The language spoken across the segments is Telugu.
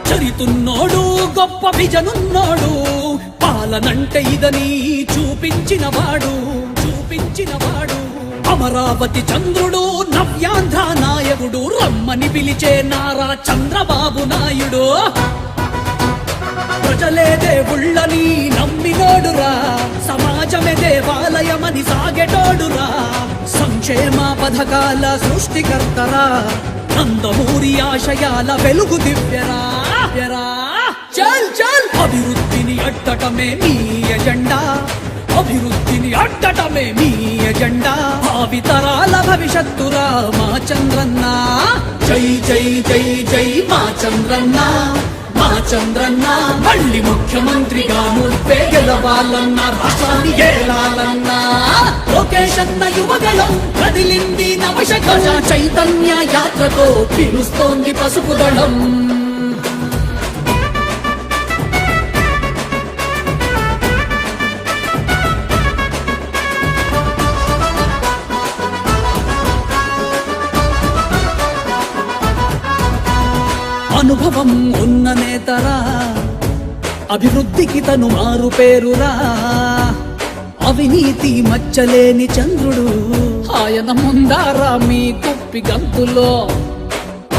చరితున్నోడు గొప్ప విజనున్నోడు, పాలనంటే ఇదని చూపించినవాడు. అమరావతి చంద్రుడు, నవ్యాంధ్ర నాయకుడు, రమ్మని పిలిచే నారా చంద్రబాబు నాయుడు. ప్రజలే దేవుళ్ళని నమ్మినోడురా, సమాజమే దేవాలయమని సాగెటోడురా. సంక్షేమ పథకాల సృష్టికర్తరా, నందమూరి ఆశయాల వెలుగు దివ్యరా. చల్ చల్ అభివృద్ధిని అడ్డటమే మీ ఎజెండా, అభివృద్ధిని అడ్డటమే మీ ఎజెండా. భావితరాల భవిష్యత్తురా మా చంద్రన్న. జై జై జై జై మా చంద్రన్న, మా చంద్రన్న. మళ్ళీ ముఖ్యమంత్రిగా నువ్వే గెలవాలన్నా, రాష్ట్రాన్ని ఏలాలన్నా. లోకేష్ అన్న యువగలం కదిలింది నవశక చైతన్య యాత్రతో, పిలుస్తోంది పసుపు దళం. అనుభవం ఉన్న నేతరా, అభివృద్ధికి తను మారు పేరురా. అవినీతి మచ్చలేని చంద్రుడు, ఆయన ముందారా మీ కుప్పి గంతులో.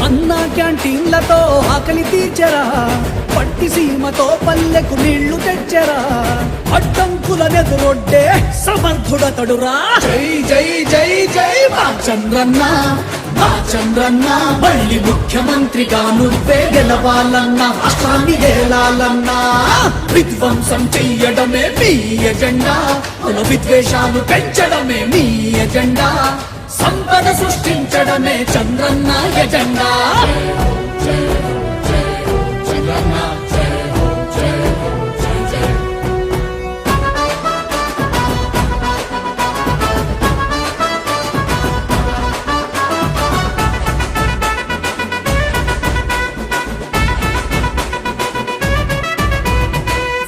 అన్న క్యాంటీన్లతో ఆకలి తీర్చరా, పట్టి సీమతో పల్లెకు నీళ్లు తెచ్చరా. అడ్డంకులనెదురొడ్డే సమర్థుడతడురా. జై జై జై జై మా చంద్రన్న, మా చంద్రన్న. మళ్ళీ ముఖ్యమంత్రిగా నువ్వే గెలవాలన్నా, రాష్ట్రాన్ని ఏలాలన్నా. విధ్వంసం చెయ్యడమే మీ ఎజెండా, కుల విద్వేషాలు పెంచడమే మీ ఎజెండా. సంపద సృష్టించడమే చంద్రన్న ఎజెండా.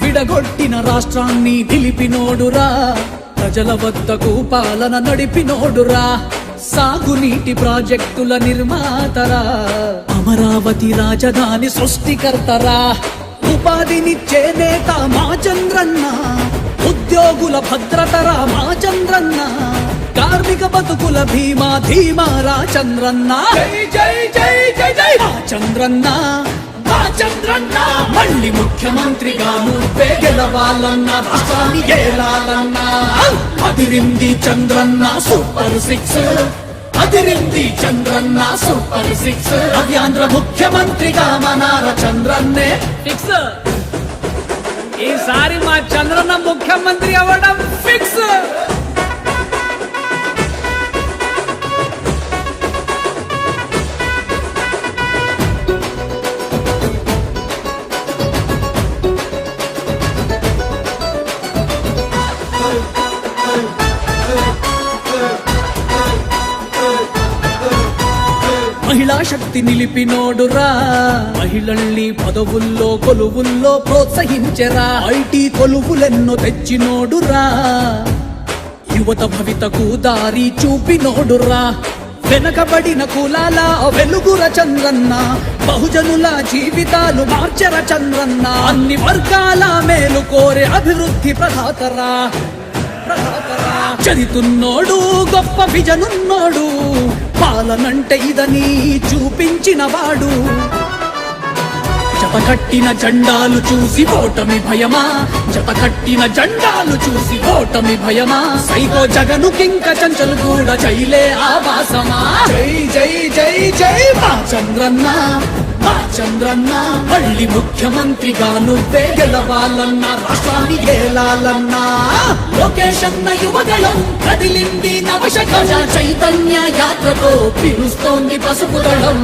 విడగొట్టిన రాష్ట్రాన్ని నిలిపినోడురా, ప్రజల వద్దకు పాలన నడిపినోడురా. సాగునీటి ప్రాజెక్టుల నిర్మాతరా, అమరావతి రాజధాని సృష్టికర్తరా. ఉపాధినిచ్చే నేత మా చంద్రన్న, ఉద్యోగుల భద్రతరా మా చంద్రన్న. కార్మిక బతుకుల భీమా ధీమారా చంద్రన్న. జై జై జై జై జై మా చంద్రన్న, మా చంద్రన్న. మళ్ళీ ముఖ్యమంత్రిగా నువ్వే గెలవాలన్నా, రాష్ట్రాన్ని ఏలాలన్నా. అదిరింది చంద్రన్న సూపర్ 6, అదిరింది చంద్రన్న సూపర్ 6. నవ్యాంధ్ర ముఖ్యమంత్రిగా మనార చంద్రన్నే ఫిక్స్. ఈసారి మా చంద్రన్న ముఖ్యమంత్రి అవ్వడం ఫిక్స్. మహిళా శక్తి నిలిపినోడురా, మహిళల్ని పదవుల్లో కొలువుల్లో ప్రోత్సహించరా. ఐటీ కొలువులెన్నో తెచ్చినోడురా, యువత భవితకు దారి చూపినోడురా. వెనకబడిన కులాల వెలుగుర చంద్రన్న, బహుజనుల జీవితాలు మార్చర చంద్రన్న. అన్ని వర్గాల మేలు కోరే అభివృద్ధి ప్రదాతరా. చరితున్నోడు గొప్ప విజనున్నోడు, పాలనంటే ఇదని చూపించినవాడు. జతకట్టిన జెండాలు చూసి ఓటమి భయమా, జతకట్టిన జెండాలు చూసి ఓటమి భయమా. సైకో జగను కింక చంచలు కూడా జైలే ఆవాసమా. జై జై జై జై మా చంద్రన్న, మా చంద్రన్న. మళ్ళీ ముఖ్యమంత్రిగా నువ్వే గెలవాలన్నా, రాష్ట్రాన్ని ఏలాలన్నా. లోకేష్ అన్న యువగలం కదిలింది నవశక చైతన్య యాత్రతో, పిలుస్తోంది పసుపు దళం.